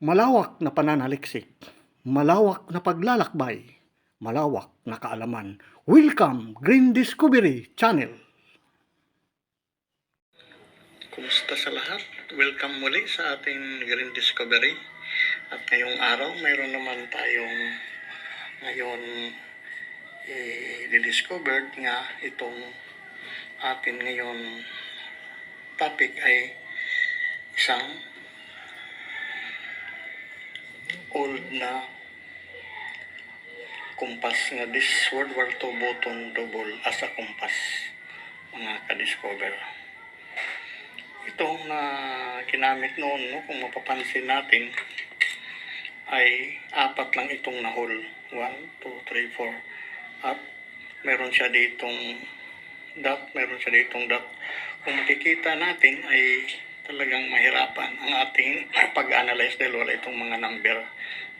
Malawak na pananaliksik, malawak na paglalakbay, malawak na kaalaman. Welcome, Green Discovery Channel! Kumusta sa lahat? Welcome muli sa ating Green Discovery. At ngayong araw, mayroon naman tayong ngayon i-discovered nga itong atin ngayon topic ay isang old na kumpas nga this World War II button double as a kumpas, mga ka-discover. Ito na ginamit noon, kung mapapansin natin, ay 4 lang itong nahol. 1, 2, 3, 4. At meron siya ditong dot. Kung makikita natin ay talagang mahirapan ang ating pag-analyze dahil wala itong mga number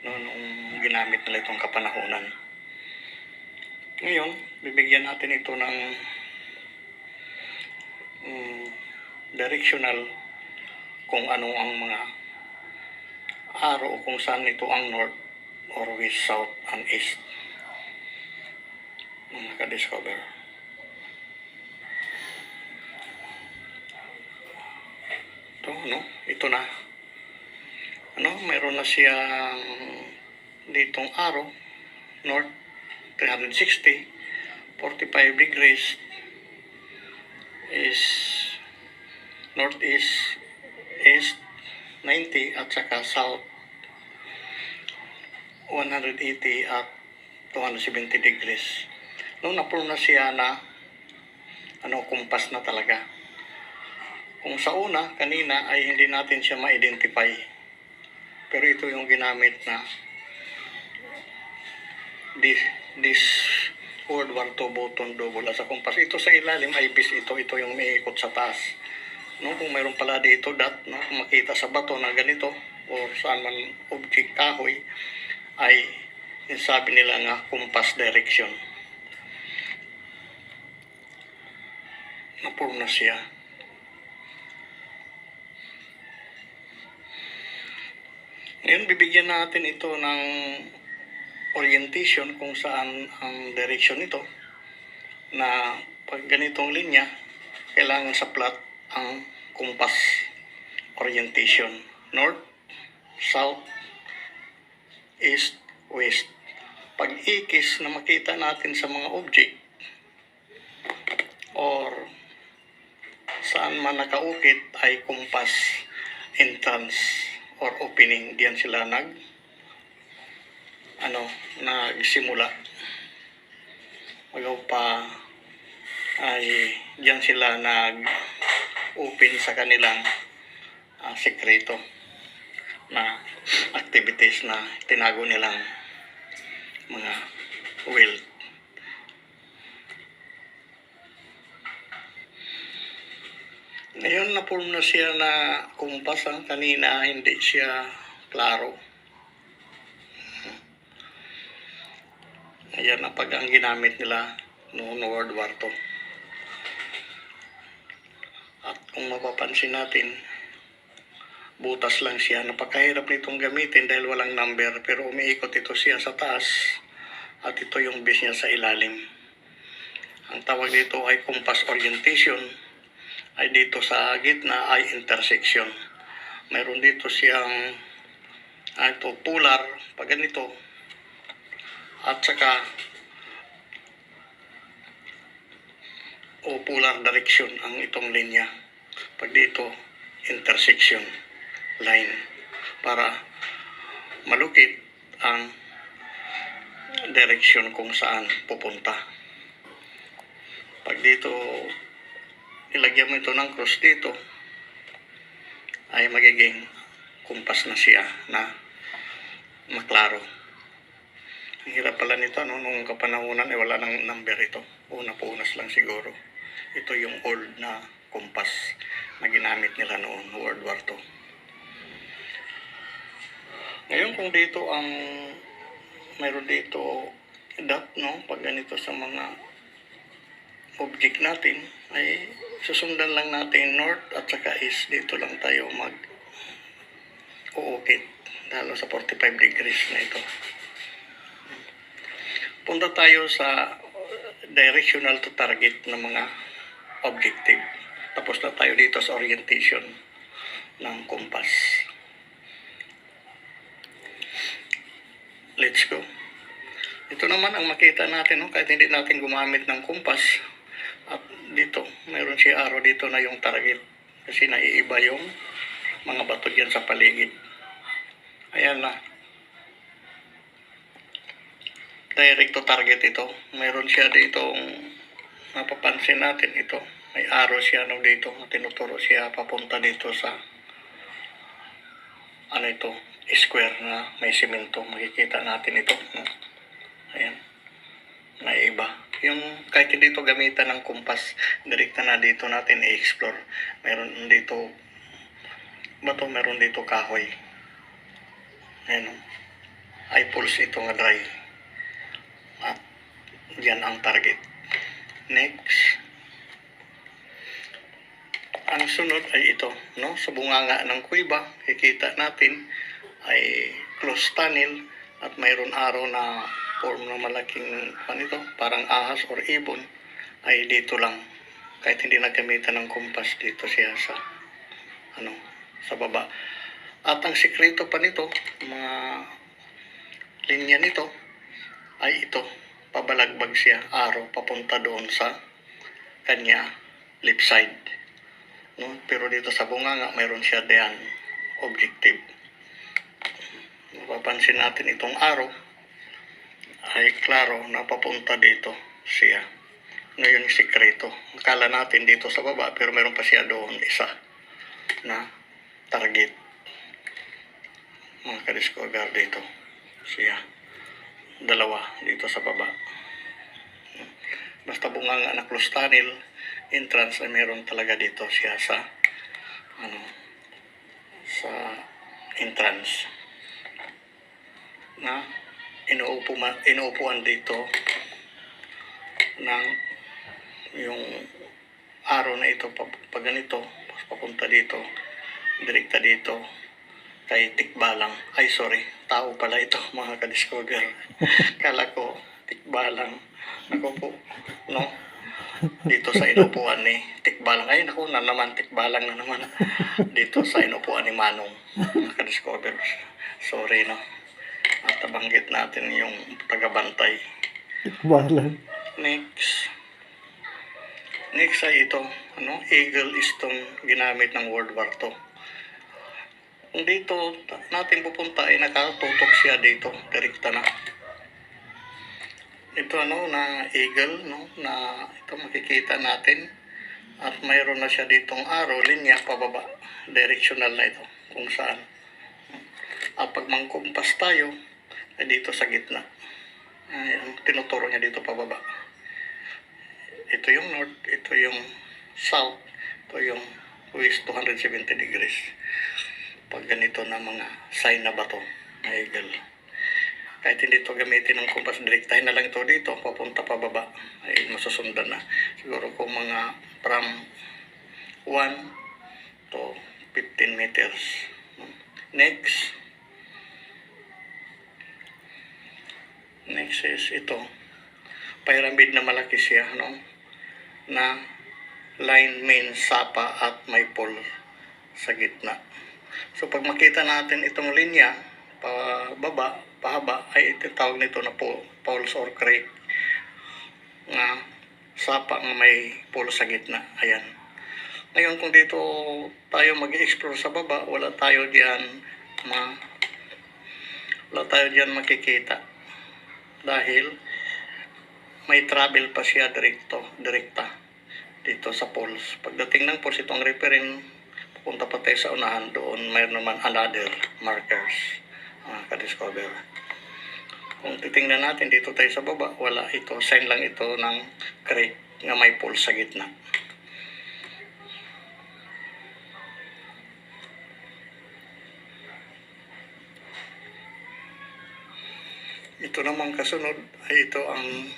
nung ginamit nila itong kapanahunan. Ngayon, bibigyan natin ito ng directional kung ano ang mga araw, kung saan ito ang north or west, south, and east. Mga ka-discover. Ito na. Mayroon na siyang ditong arrow, north 360, 45 degrees is northeast, east 90 at saka south 180 at 270 degrees. Na-prove na siya na kumpas na talaga. Kung sa una, kanina ay hindi natin siya ma-identify. Pero ito yung ginamit na this World War II button double as a kumpas. Ito sa ilalim ay ito yung may ikot sa taas. Kung mayroon pala dito dot, kung makita sa bato na ganito o saan man object kahoy, ay sabi nila nga compass direction. Na-prove na siya. Ngayon, bibigyan natin ito ng orientation kung saan ang direction nito, na pag ganitong linya, kailangan sa plot ang compass orientation. North, south, east, west. Pag ikis na makita natin sa mga object or saan man nakaukit ay compass entrance or opening. Diyan sila nagsimula. Magaw pa ay diyan sila nag-open sa kanilang sekreto na activities na tinago nilang mga wealth. Ngayon, na-form na siya na kumpas. Kanina hindi siya klaro. Ayan na pag ang ginamit nila noong World War II. At kung mapapansin natin, butas lang siya. Napakahirap nitong gamitin dahil walang number, pero umiikot ito siya sa taas at ito yung base niya sa ilalim. Ang tawag dito ay compass orientation, ay dito sa gitna ay intersection. Mayroon dito siyang ito polar pag ganito, at saka polar direction ang itong linya. Pag dito intersection line, para malukit ang direction kung saan pupunta. Pag dito ilagyan mo ito ng cross dito, ay magiging kumpas na siya na maklaro. Ang hirap pala nito, nung kapanahunan ay wala nang number ito. Una-punas lang siguro. Ito yung old na kumpas na ginamit nila noon, World War II. Ngayon, kung dito ang mayroon dito dot, pag ganito sa mga object natin, ay susundan lang natin north at saka east. Dito lang tayo mag-uukit. lalo sa 45 degrees na ito. Punta tayo sa directional to target ng mga objective. Tapos na tayo dito sa orientation ng compass. Let's go. Ito naman ang makita natin, no? Kahit hindi natin gumamit ng compass. At dito, mayroon siya arrow dito na yung target. Kasi naiiba yung mga bato dyan sa paligid. Ayan na. Direct to target ito. Mayroon siya dito, mapapansin natin ito. May arrow siya no, dito. Tinuturo siya papunta dito sa ano ito, square na may simento. Makikita natin ito. No? Ayan. Naiiba. Yung kahit hindi ito gamitan ng compass, direkta na dito natin i-explore. Meron dito bato, meron dito kahoy. Ayan. Ay pulse ito nga dry. At yan ang target. Next. Ang sunod ay ito, no? Sa bunganga ng kuiba, kikita natin ay closed tunnel at mayroon araw na form na malaking ito, parang ahas or ibon, ay dito lang. Kahit hindi nagamitan ng compass, dito siya sa sa baba. At ang sikreto pa nito, mga linya nito, ay ito, pabalagbag siya, araw papunta doon sa kanya left side. No? Pero dito sa bunganga, mayroon siya diyan objective. Mapapansin natin itong araw ay klaro na papunta dito siya. Ngayon sikreto. Akala natin dito sa baba, pero mayroon pa siya doon isa na target. Mga ka-discover dito siya. Dalawa dito sa baba. Basta bunganga na closed tunnel, entrance ay meron talaga dito siya sa sa entrance na inuupuan dito ng yung araw na ito pag ganito papunta dito, direkta dito kay Tikbalang. Ay sorry, tao pala ito mga ka-discover. Kala ko Tikbalang. Ako po, no? Dito sa inupuan ni Tikbalang. Ay, naku, na naman, Tikbalang na naman. Dito sa inupuan ni Manong. Naka-discover. Sorry, no? At nabanggit natin yung tagabantay. Tikbalang. Next ay ito, Eagle Stone, ginamit ng World War II. Kung dito natin pupunta ay nakatutok siya dito, direkta na. Ito na eagle, no, na ito makikita natin at mayroon na siya ditong arrow, linya pababa, directional na ito kung saan. At pag mangkumpas tayo ay dito sa gitna. Ayan, tinuturo niya dito pababa. Ito yung north, ito yung south, ito yung west 270 degrees. Pag ganito na mga sign na bato, na eagle. Kahit hindi ito gamitin ng compass, direktahin na lang ito dito, papunta pababa, ay masusundan na. Siguro kung mga from 1 to 15 meters. Next is ito. Pyramid na malaki siya, no? Na line, main, sapa at may pole sa gitna. So pag makita natin itong linya, pababa, pahaba, ay itawag nito na poles or creek na sapa nga may pole sa gitna. Ayan. Ngayon kung dito tayo mag-explore sa baba, wala tayo diyan makikita dahil may travel pa siya direkta dito sa poles. Pagdating ng poles, itong referring pupunta pa tayo sa unahan, doon mayroon naman another markers, ka-discover. Kung titingnan natin dito tayo sa baba, wala ito, sign lang ito ng creek na may pool sa gitna. Ito namang kasunod ay ito ang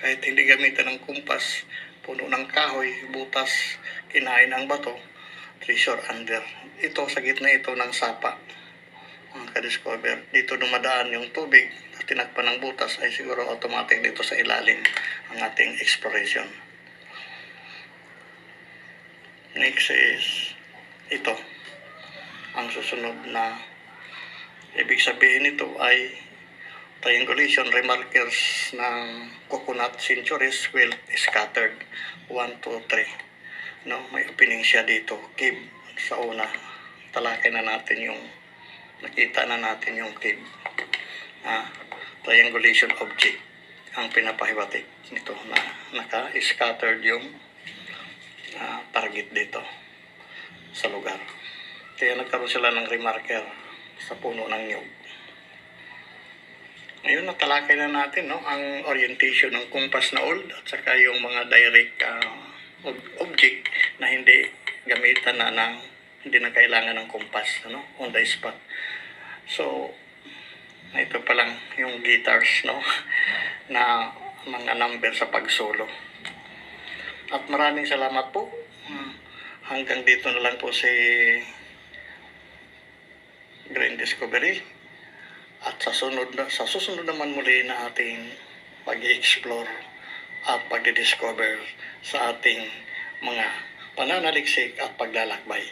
kahit hindi gamitan ng kumpas, puno ng kahoy, butas, kinain ang bato, treasure under. Ito sa gitna ito ng sapa. Mga nakadiscover. Dito dumadaan yung tubig, tinakpan ng butas, ay siguro automatic dito sa ilalim ang ating exploration. Next is ito. Ang susunod na ibig sabihin nito ay triangulation remarkers ng coconut centuries will scattered 1, 2, 3. No, may opening siya dito. Cave sa una. Talakay na natin yung nakita na natin yung cave. Triangulation object ang pinapahiwatig nito na naka-scattered yung target dito sa lugar. Kaya nagkaroon sila ng remarker sa puno ng nyug. Ngayon, natalakay na natin ang orientation ng compass na old at saka yung mga direct object na hindi gamitan hindi na kailangan ng compass on the spot. So, ito pa lang yung guitars na mga number sa pagsolo. At maraming salamat po. Hanggang dito na lang po si Green Discovery. At sa susunod naman muli na ating pag-i-explore at pag-discover sa ating mga pananaliksik at paglalakbay.